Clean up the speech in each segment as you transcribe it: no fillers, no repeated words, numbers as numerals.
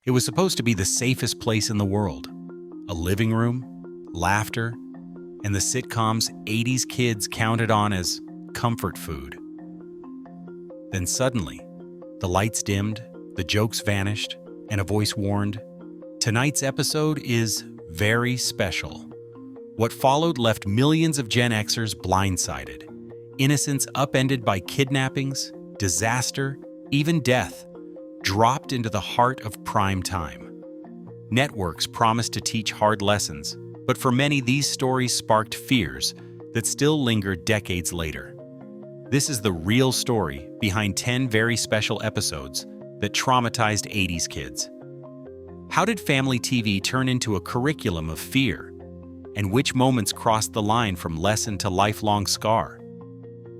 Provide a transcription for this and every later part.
It was supposed to be the safest place in the world. A living room, laughter, and the sitcom's 80s kids counted on as comfort food. Then suddenly, the lights dimmed, the jokes vanished, and a voice warned, "Tonight's episode is very special." What followed left millions of Gen Xers blindsided. Innocence upended by kidnappings, disaster, even death, dropped into the heart of prime time. Networks promised to teach hard lessons, but for many these stories sparked fears that still linger decades later. This is the real story behind 10 very special episodes that traumatized 80s kids. How did family TV turn into a curriculum of fear? And which moments crossed the line from lesson to lifelong scar?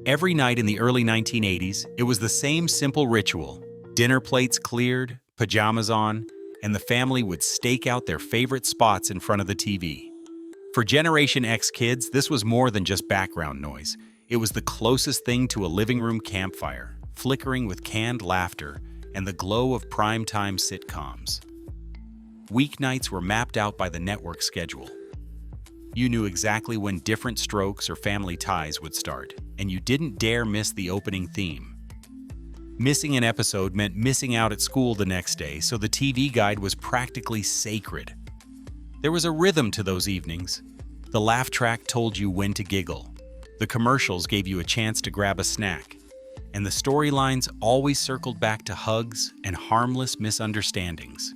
Every night in the early 1980s, it was the same simple ritual. Dinner plates cleared, pajamas on, and the family would stake out their favorite spots in front of the TV. For Generation X kids, this was more than just background noise. It was the closest thing to a living room campfire, flickering with canned laughter and the glow of primetime sitcoms. Weeknights were mapped out by the network schedule. You knew exactly when Diff'rent Strokes or Family Ties would start, and you didn't dare miss the opening theme. Missing an episode meant missing out at school the next day, so the TV guide was practically sacred. There was a rhythm to those evenings. The laugh track told you when to giggle. The commercials gave you a chance to grab a snack. And the storylines always circled back to hugs and harmless misunderstandings.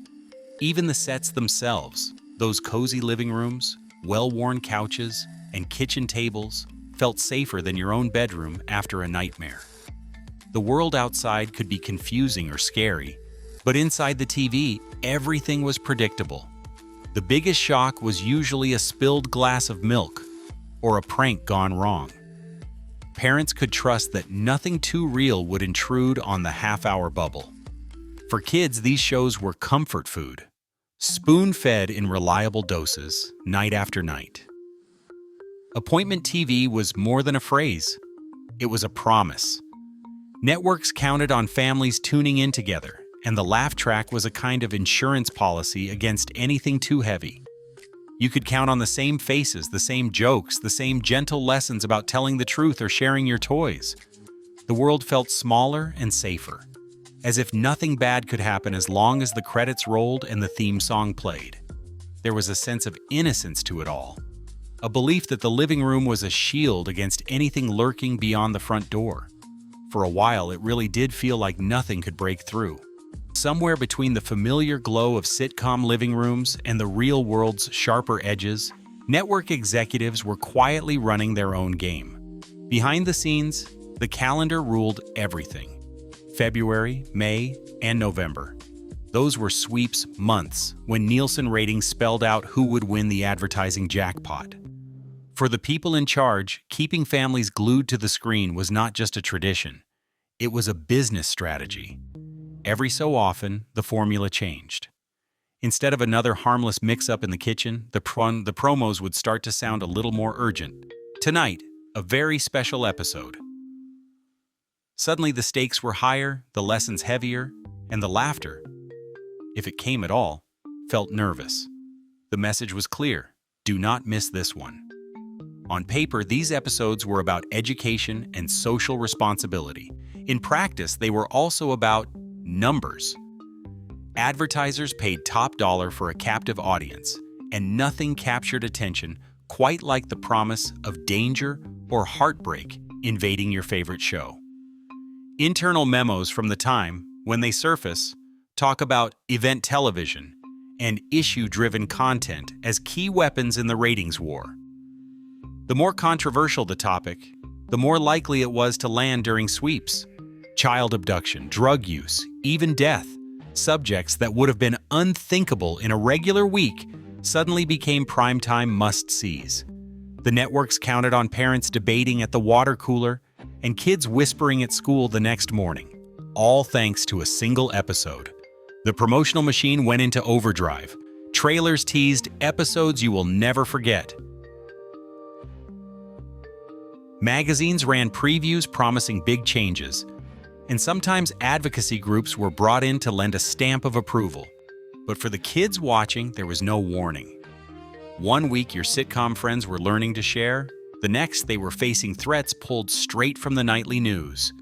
Even the sets themselves, those cozy living rooms, well-worn couches, and kitchen tables, felt safer than your own bedroom after a nightmare. The world outside could be confusing or scary, but inside the TV, everything was predictable. The biggest shock was usually a spilled glass of milk or a prank gone wrong. Parents could trust that nothing too real would intrude on the half-hour bubble. For kids, these shows were comfort food, spoon-fed in reliable doses, night after night. Appointment TV was more than a phrase. It was a promise. Networks counted on families tuning in together, and the laugh track was a kind of insurance policy against anything too heavy. You could count on the same faces, the same jokes, the same gentle lessons about telling the truth or sharing your toys. The world felt smaller and safer, as if nothing bad could happen as long as the credits rolled and the theme song played. There was a sense of innocence to it all, a belief that the living room was a shield against anything lurking beyond the front door. For a while, it really did feel like nothing could break through. Somewhere between the familiar glow of sitcom living rooms and the real world's sharper edges, network executives were quietly running their own game. Behind the scenes, the calendar ruled everything. February, May, and November. Those were sweeps months when Nielsen ratings spelled out who would win the advertising jackpot. For the people in charge, keeping families glued to the screen was not just a tradition. It was a business strategy. Every so often, the formula changed. Instead of another harmless mix-up in the kitchen, the promos would start to sound a little more urgent. Tonight, a very special episode. Suddenly the stakes were higher, the lessons heavier, and the laughter, if it came at all, felt nervous. The message was clear: do not miss this one. On paper, these episodes were about education and social responsibility. In practice, they were also about numbers. Advertisers paid top dollar for a captive audience, and nothing captured attention quite like the promise of danger or heartbreak invading your favorite show. Internal memos from the time, when they surface, talk about event television and issue-driven content as key weapons in the ratings war. The more controversial the topic, the more likely it was to land during sweeps. Child abduction, drug use, even death, subjects that would have been unthinkable in a regular week suddenly became primetime must-sees. The networks counted on parents debating at the water cooler and kids whispering at school the next morning, all thanks to a single episode. The promotional machine went into overdrive. Trailers teased episodes you will never forget. Magazines ran previews promising big changes, and sometimes advocacy groups were brought in to lend a stamp of approval. But for the kids watching, there was no warning. One week, your sitcom friends were learning to share. The next, they were facing threats pulled straight from the nightly news.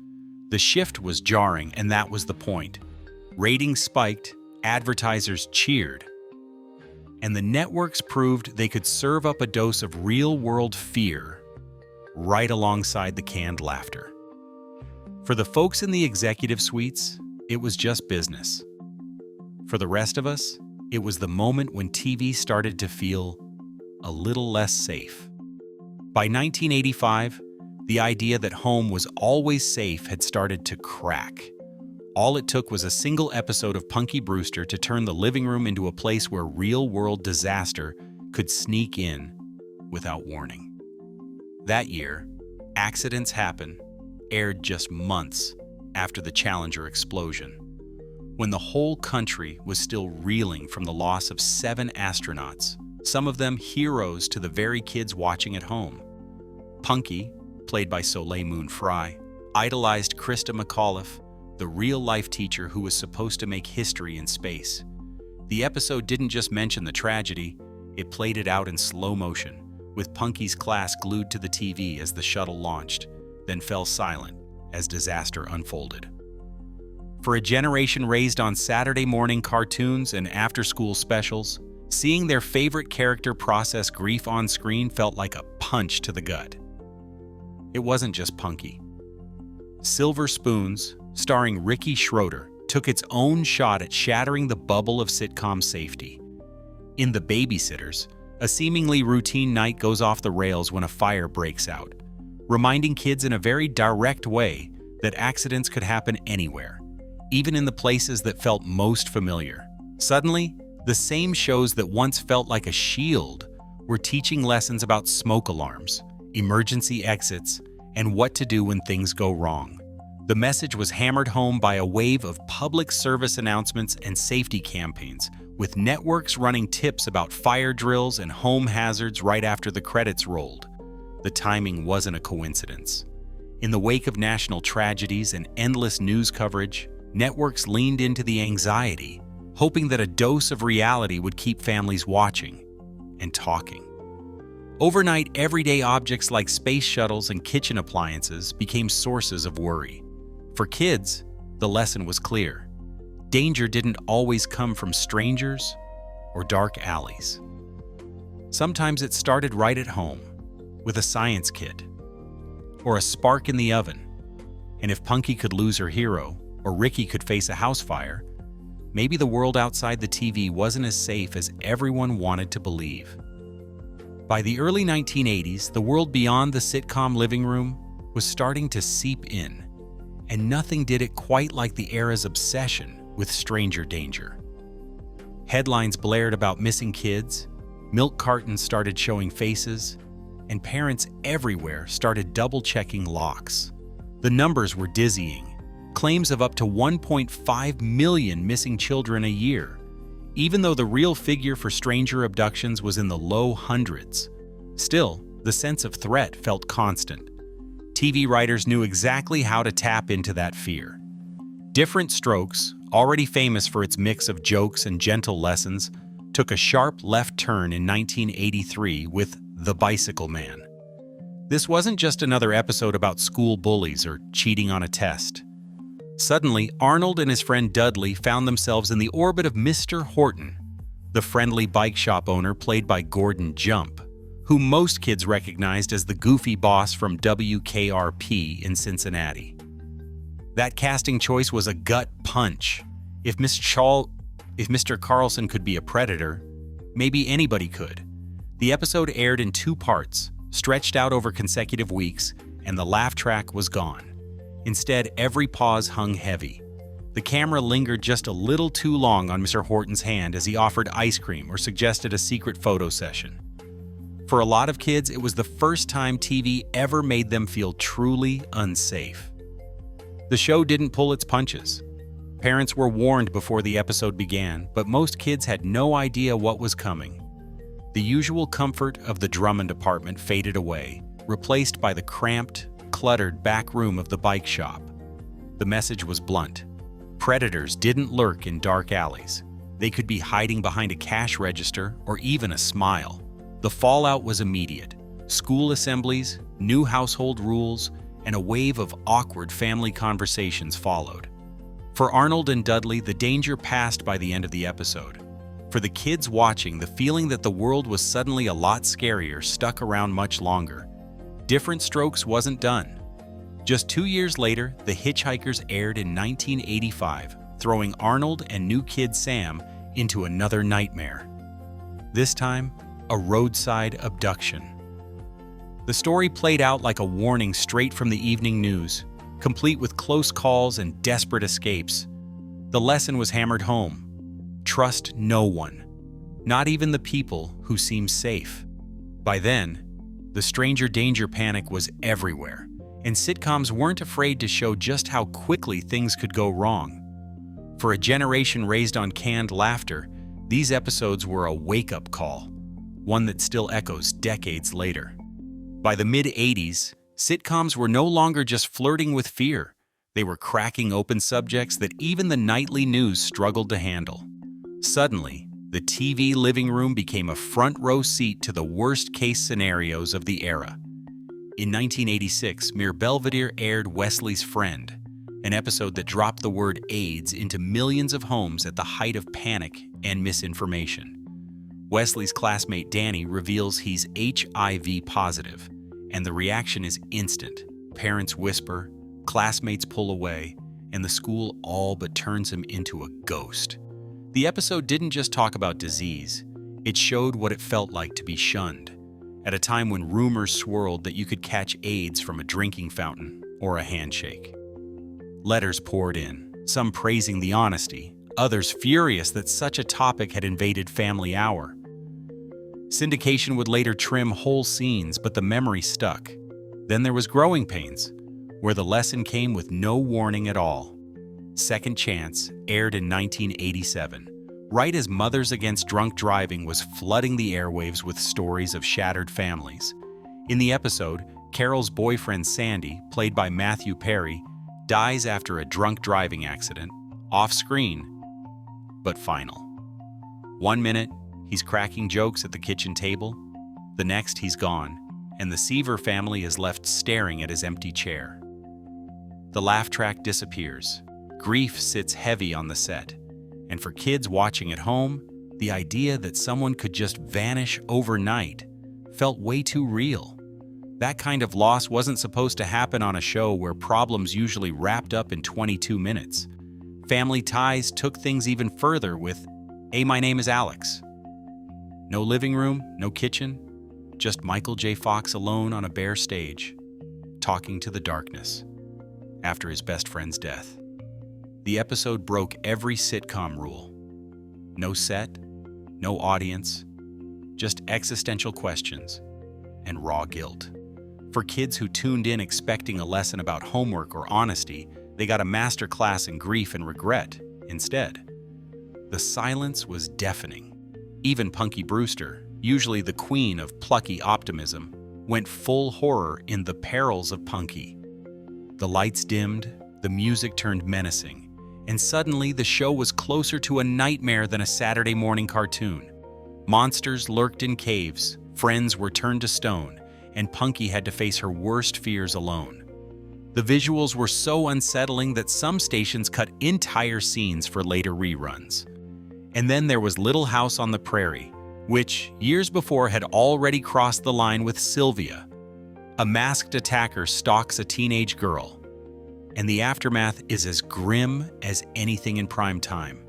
The shift was jarring, and that was the point. Ratings spiked, advertisers cheered, and the networks proved they could serve up a dose of real-world fear right alongside the canned laughter. For the folks in the executive suites, it was just business. For the rest of us, it was the moment when TV started to feel a little less safe. By 1985, the idea that home was always safe had started to crack. All it took was a single episode of Punky Brewster to turn the living room into a place where real-world disaster could sneak in without warning. That year, Accidents Happen aired just months after the Challenger explosion, when the whole country was still reeling from the loss of 7 astronauts, some of them heroes to the very kids watching at home. Punky, played by Soleil Moon Frye, idolized Krista McAuliffe, the real-life teacher who was supposed to make history in space. The episode didn't just mention the tragedy, it played it out in slow motion, with Punky's class glued to the TV as the shuttle launched, then fell silent as disaster unfolded. For a generation raised on Saturday morning cartoons and after-school specials, seeing their favorite character process grief on screen felt like a punch to the gut. It wasn't just Punky. Silver Spoons, starring Ricky Schroeder, took its own shot at shattering the bubble of sitcom safety. In The Babysitters, a seemingly routine night goes off the rails when a fire breaks out, reminding kids in a very direct way that accidents could happen anywhere, even in the places that felt most familiar. Suddenly, the same shows that once felt like a shield were teaching lessons about smoke alarms, emergency exits, and what to do when things go wrong. The message was hammered home by a wave of public service announcements and safety campaigns, with networks running tips about fire drills and home hazards right after the credits rolled. The timing wasn't a coincidence. In the wake of national tragedies and endless news coverage, networks leaned into the anxiety, hoping that a dose of reality would keep families watching and talking. Overnight, everyday objects like space shuttles and kitchen appliances became sources of worry. For kids, the lesson was clear. Danger didn't always come from strangers or dark alleys. Sometimes it started right at home, with a science kit, or a spark in the oven. And if Punky could lose her hero, or Ricky could face a house fire, maybe the world outside the TV wasn't as safe as everyone wanted to believe. By the early 1980s, the world beyond the sitcom living room was starting to seep in, and nothing did it quite like the era's obsession with stranger danger. Headlines blared about missing kids, milk cartons started showing faces, and parents everywhere started double-checking locks. The numbers were dizzying. Claims of up to 1.5 million missing children a year, even though the real figure for stranger abductions was in the low hundreds. Still, the sense of threat felt constant. TV writers knew exactly how to tap into that fear. Diff'rent Strokes, already famous for its mix of jokes and gentle lessons, took a sharp left turn in 1983 with The Bicycle Man. This wasn't just another episode about school bullies or cheating on a test. Suddenly, Arnold and his friend Dudley found themselves in the orbit of Mr. Horton, the friendly bike shop owner played by Gordon Jump, whom most kids recognized as the goofy boss from WKRP in Cincinnati. That casting choice was a gut punch. If Mr. Carlson could be a predator, maybe anybody could. The episode aired in 2 parts, stretched out over consecutive weeks, and the laugh track was gone. Instead, every pause hung heavy. The camera lingered just a little too long on Mr. Horton's hand as he offered ice cream or suggested a secret photo session. For a lot of kids, it was the first time TV ever made them feel truly unsafe. The show didn't pull its punches. Parents were warned before the episode began, but most kids had no idea what was coming. The usual comfort of the Drummond apartment faded away, replaced by the cramped, cluttered back room of the bike shop. The message was blunt. Predators didn't lurk in dark alleys. They could be hiding behind a cash register or even a smile. The fallout was immediate. School assemblies, new household rules, and a wave of awkward family conversations followed. For Arnold and Dudley, the danger passed by the end of the episode. For the kids watching, the feeling that the world was suddenly a lot scarier stuck around much longer. Diff'rent Strokes wasn't done. Just 2 years later, The Hitchhikers aired in 1985, throwing Arnold and new kid Sam into another nightmare. This time, a roadside abduction. The story played out like a warning straight from the evening news, complete with close calls and desperate escapes. The lesson was hammered home. Trust no one, not even the people who seem safe. By then, the stranger danger panic was everywhere, and sitcoms weren't afraid to show just how quickly things could go wrong. For a generation raised on canned laughter, these episodes were a wake-up call, one that still echoes decades later. By the mid-'80s, sitcoms were no longer just flirting with fear. They were cracking open subjects that even the nightly news struggled to handle. Suddenly, the TV living room became a front-row seat to the worst-case scenarios of the era. In 1986, Mere Belvedere aired Wesley's Friend, an episode that dropped the word AIDS into millions of homes at the height of panic and misinformation. Wesley's classmate Danny reveals he's HIV positive, and the reaction is instant. Parents whisper, classmates pull away, and the school all but turns him into a ghost. The episode didn't just talk about disease, it showed what it felt like to be shunned, at a time when rumors swirled that you could catch AIDS from a drinking fountain or a handshake. Letters poured in, some praising the honesty, others furious that such a topic had invaded Family Hour. Syndication would later trim whole scenes, but the memory stuck. Then there was Growing Pains, where the lesson came with no warning at all. Second Chance aired in 1987, right as Mothers Against Drunk Driving was flooding the airwaves with stories of shattered families. In the episode, Carol's boyfriend Sandy, played by Matthew Perry, dies after a drunk driving accident, off-screen, but final. 1 minute, he's cracking jokes at the kitchen table. The next, he's gone, and the Seaver family is left staring at his empty chair. The laugh track disappears. Grief sits heavy on the set, and for kids watching at home, the idea that someone could just vanish overnight felt way too real. That kind of loss wasn't supposed to happen on a show where problems usually wrapped up in 22 minutes. Family Ties took things even further with "Hey, my name is Alex." No living room, no kitchen, just Michael J. Fox alone on a bare stage, talking to the darkness after his best friend's death. The episode broke every sitcom rule. No set, no audience, just existential questions and raw guilt. For kids who tuned in expecting a lesson about homework or honesty, they got a master class in grief and regret instead. The silence was deafening. Even Punky Brewster, usually the queen of plucky optimism, went full horror in The Perils of Punky. The lights dimmed, the music turned menacing, and suddenly the show was closer to a nightmare than a Saturday morning cartoon. Monsters lurked in caves, friends were turned to stone, and Punky had to face her worst fears alone. The visuals were so unsettling that some stations cut entire scenes for later reruns. And then there was Little House on the Prairie, which, years before, had already crossed the line with Sylvia. A masked attacker stalks a teenage girl, and the aftermath is as grim as anything in prime time.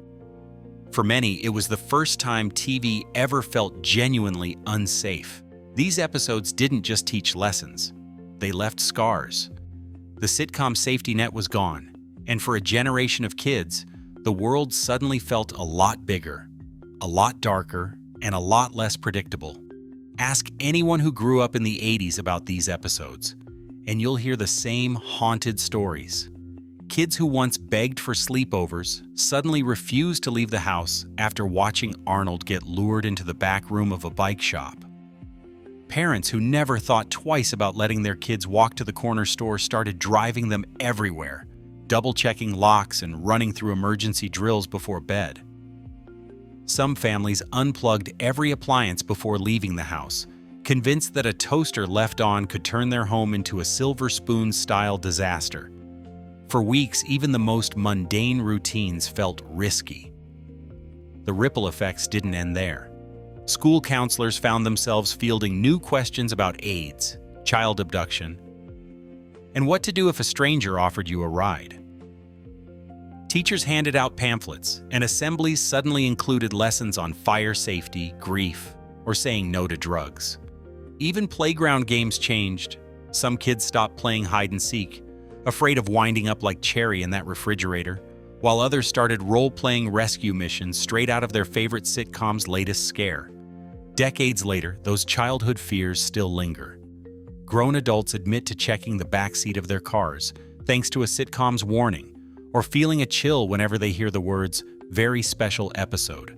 For many, it was the first time TV ever felt genuinely unsafe. These episodes didn't just teach lessons, they left scars. The sitcom safety net was gone, and for a generation of kids, the world suddenly felt a lot bigger, a lot darker, and a lot less predictable. Ask anyone who grew up in the 80s about these episodes, and you'll hear the same haunted stories. Kids who once begged for sleepovers suddenly refused to leave the house after watching Arnold get lured into the back room of a bike shop. Parents who never thought twice about letting their kids walk to the corner store started driving them everywhere, double-checking locks and running through emergency drills before bed. Some families unplugged every appliance before leaving the house, convinced that a toaster left on could turn their home into a silver spoon-style disaster. For weeks, even the most mundane routines felt risky. The ripple effects didn't end there. School counselors found themselves fielding new questions about AIDS, child abduction, and what to do if a stranger offered you a ride. Teachers handed out pamphlets, and assemblies suddenly included lessons on fire safety, grief, or saying no to drugs. Even playground games changed. Some kids stopped playing hide-and-seek, afraid of winding up like Cherry in that refrigerator, while others started role-playing rescue missions straight out of their favorite sitcom's latest scare. Decades later, those childhood fears still linger. Grown adults admit to checking the backseat of their cars, thanks to a sitcom's warning, or feeling a chill whenever they hear the words, "very special episode."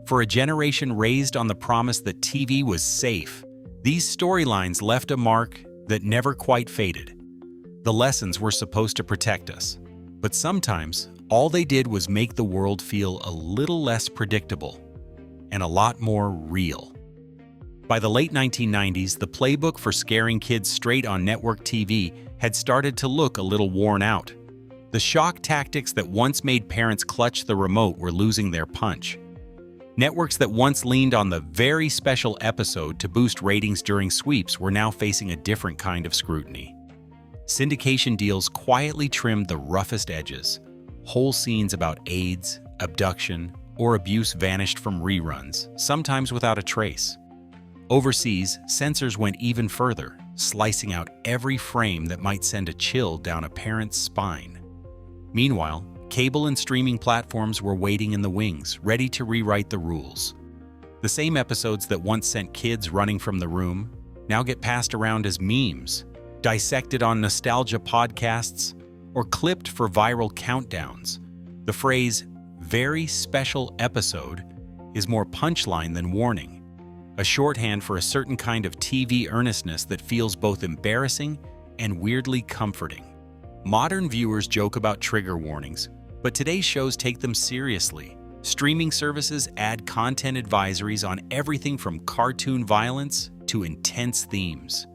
For a generation raised on the promise that TV was safe, these storylines left a mark that never quite faded. The lessons were supposed to protect us, but sometimes all they did was make the world feel a little less predictable and a lot more real. By the late 1990s, the playbook for scaring kids straight on network TV had started to look a little worn out. The shock tactics that once made parents clutch the remote were losing their punch. Networks that once leaned on the very special episode to boost ratings during sweeps were now facing a different kind of scrutiny. Syndication deals quietly trimmed the roughest edges. Whole scenes about AIDS, abduction, or abuse vanished from reruns, sometimes without a trace. Overseas, censors went even further, slicing out every frame that might send a chill down a parent's spine. Meanwhile, cable and streaming platforms were waiting in the wings, ready to rewrite the rules. The same episodes that once sent kids running from the room now get passed around as memes, dissected on nostalgia podcasts, or clipped for viral countdowns. The phrase, "very special episode," is more punchline than warning, a shorthand for a certain kind of TV earnestness that feels both embarrassing and weirdly comforting. Modern viewers joke about trigger warnings, but today's shows take them seriously. Streaming services add content advisories on everything from cartoon violence to intense themes.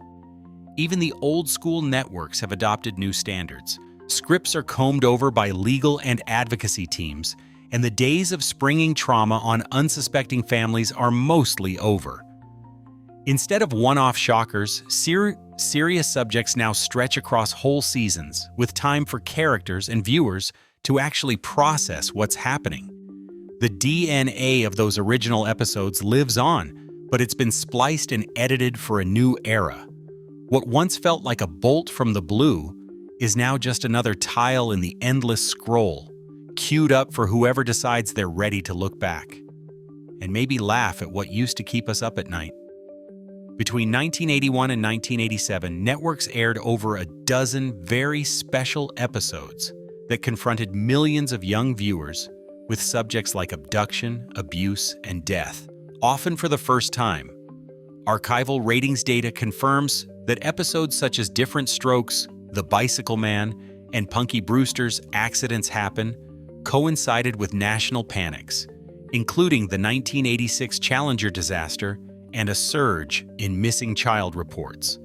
Even the old-school networks have adopted new standards. Scripts are combed over by legal and advocacy teams, and the days of springing trauma on unsuspecting families are mostly over. Instead of one-off shockers, serious subjects now stretch across whole seasons, with time for characters and viewers to actually process what's happening. The DNA of those original episodes lives on, but it's been spliced and edited for a new era. What once felt like a bolt from the blue is now just another tile in the endless scroll, queued up for whoever decides they're ready to look back and maybe laugh at what used to keep us up at night. Between 1981 and 1987, networks aired over a dozen very special episodes that confronted millions of young viewers with subjects like abduction, abuse, and death, often for the first time. Archival ratings data confirms that episodes such as Diff'rent Strokes, The Bicycle Man, and Punky Brewster's Accidents Happen coincided with national panics, including the 1986 Challenger disaster and a surge in missing child reports.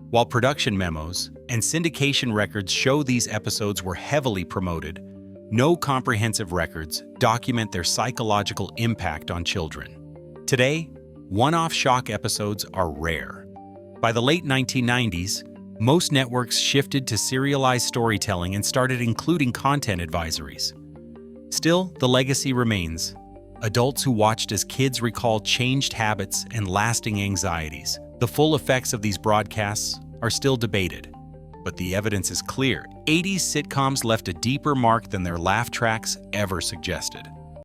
While production memos and syndication records show these episodes were heavily promoted, no comprehensive records document their psychological impact on children. Today, one-off shock episodes are rare. By the late 1990s, most networks shifted to serialized storytelling and started including content advisories. Still, the legacy remains. Adults who watched as kids recall changed habits and lasting anxieties. The full effects of these broadcasts are still debated, but the evidence is clear. 80s sitcoms left a deeper mark than their laugh tracks ever suggested.